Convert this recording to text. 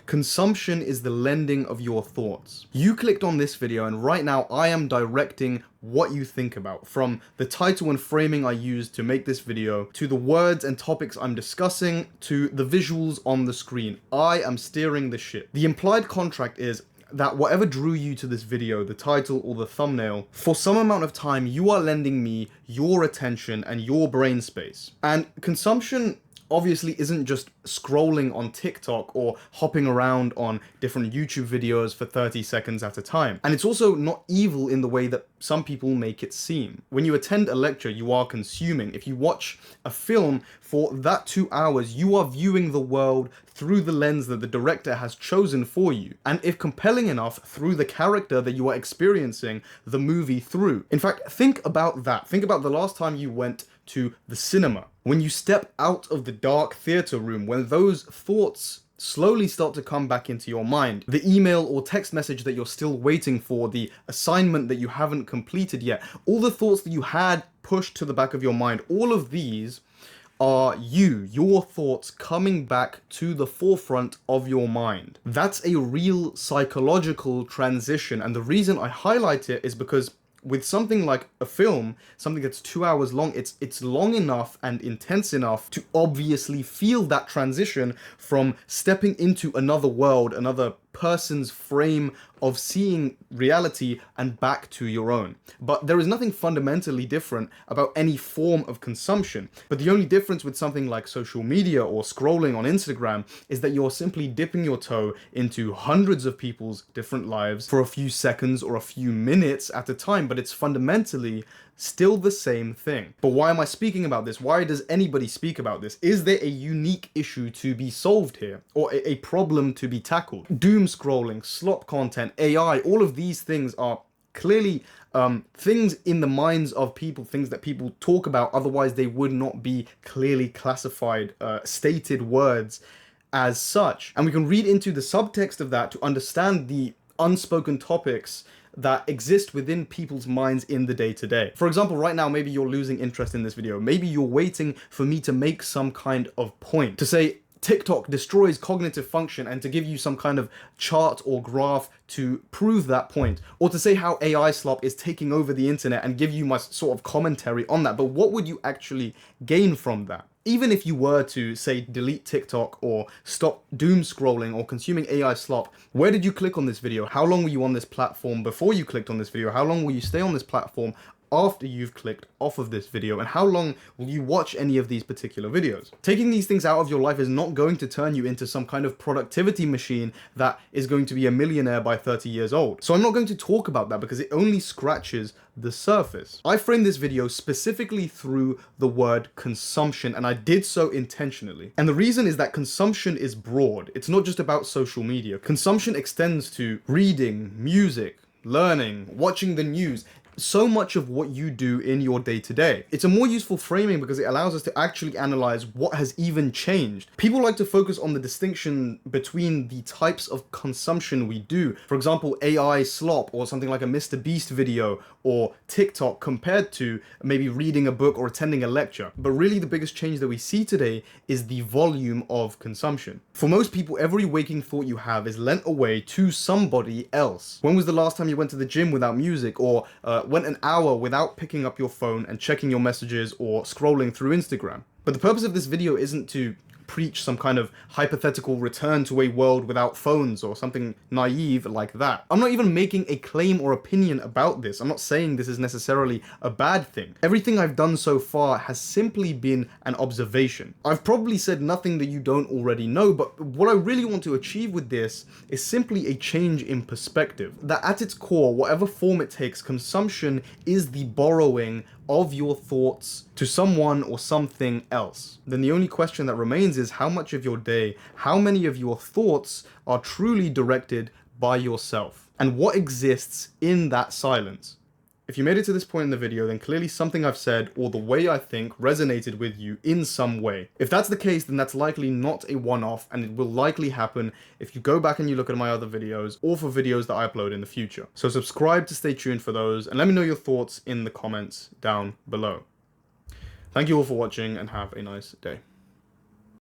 Consumption is the lending of your thoughts. You clicked on this video, and right now I am directing what you think about, from the title and framing I used to make this video, to the words and topics I'm discussing, to the visuals on the screen. I am steering the ship. The implied contract is that whatever drew you to this video, the title or the thumbnail, for some amount of time you are lending me your attention and your brain space. And consumption obviously isn't just scrolling on TikTok or hopping around on different YouTube videos for 30 seconds at a time. And it's also not evil in the way that some people make it seem. When you attend a lecture, you are consuming. If you watch a film for that 2 hours, you are viewing the world through the lens that the director has chosen for you. And if compelling enough, through the character that you are experiencing the movie through. In fact, think about that. Think about the last time you went to the cinema. When you step out of the dark theater room, when those thoughts slowly start to come back into your mind, the email or text message that you're still waiting for, the assignment that you haven't completed yet, all the thoughts that you had pushed to the back of your mind, all of these are your thoughts coming back to the forefront of your mind. That's a real psychological transition, and the reason I highlight it is because with something like a film, something that's 2 hours long, it's long enough and intense enough to obviously feel that transition from stepping into another world, another person's frame of seeing reality, and back to your own. But there is nothing fundamentally different about any form of consumption. But the only difference with something like social media or scrolling on Instagram is that you're simply dipping your toe into hundreds of people's different lives for a few seconds or a few minutes at a time, but it's fundamentally still the same thing. But why am I speaking about this? Why does anybody speak about this? Is there a unique issue to be solved here, or a problem to be tackled? Doom scrolling, slop content, AI, all of these things are clearly things in the minds of people, things that people talk about, otherwise they would not be clearly classified, stated words as such. And we can read into the subtext of that to understand the unspoken topics that exist within people's minds in the day-to-day. For example, right now, maybe you're losing interest in this video. Maybe you're waiting for me to make some kind of point, to say TikTok destroys cognitive function, and to give you some kind of chart or graph to prove that point, or to say how AI slop is taking over the internet and give you my sort of commentary on that. But what would you actually gain from that? Even if you were to, say, delete TikTok or stop doom scrolling or consuming AI slop, where did you click on this video? How long were you on this platform before you clicked on this video? How long will you stay on this platform after you've clicked off of this video? And how long will you watch any of these particular videos? Taking these things out of your life is not going to turn you into some kind of productivity machine that is going to be a millionaire by 30 years old. So I'm not going to talk about that because it only scratches the surface. I framed this video specifically through the word consumption, and I did so intentionally. And the reason is that consumption is broad. It's not just about social media. Consumption extends to reading, music, learning, watching the news, so much of what you do in your day-to-day. It's a more useful framing because it allows us to actually analyze what has even changed. People like to focus on the distinction between the types of consumption we do. For example, AI slop, or something like a Mr. Beast video, or TikTok, compared to maybe reading a book or attending a lecture. But really the biggest change that we see today is the volume of consumption. For most people, every waking thought you have is lent away to somebody else. When was the last time you went to the gym without music, or went an hour without picking up your phone and checking your messages or scrolling through Instagram? But the purpose of this video isn't to preach some kind of hypothetical return to a world without phones or something naive like that. I'm not even making a claim or opinion about this. I'm not saying this is necessarily a bad thing. Everything I've done so far has simply been an observation. I've probably said nothing that you don't already know, but what I really want to achieve with this is simply a change in perspective. That at its core, whatever form it takes, consumption is the borrowing of your thoughts to someone or something else. Then the only question that remains is how much of your day, how many of your thoughts are truly directed by yourself, and what exists in that silence. If you made it to this point in the video, then clearly something I've said or the way I think resonated with you in some way. If that's the case, then that's likely not a one-off, and it will likely happen if you go back and you look at my other videos or for videos that I upload in the future. So subscribe to stay tuned for those, and let me know your thoughts in the comments down below. Thank you all for watching, and have a nice day.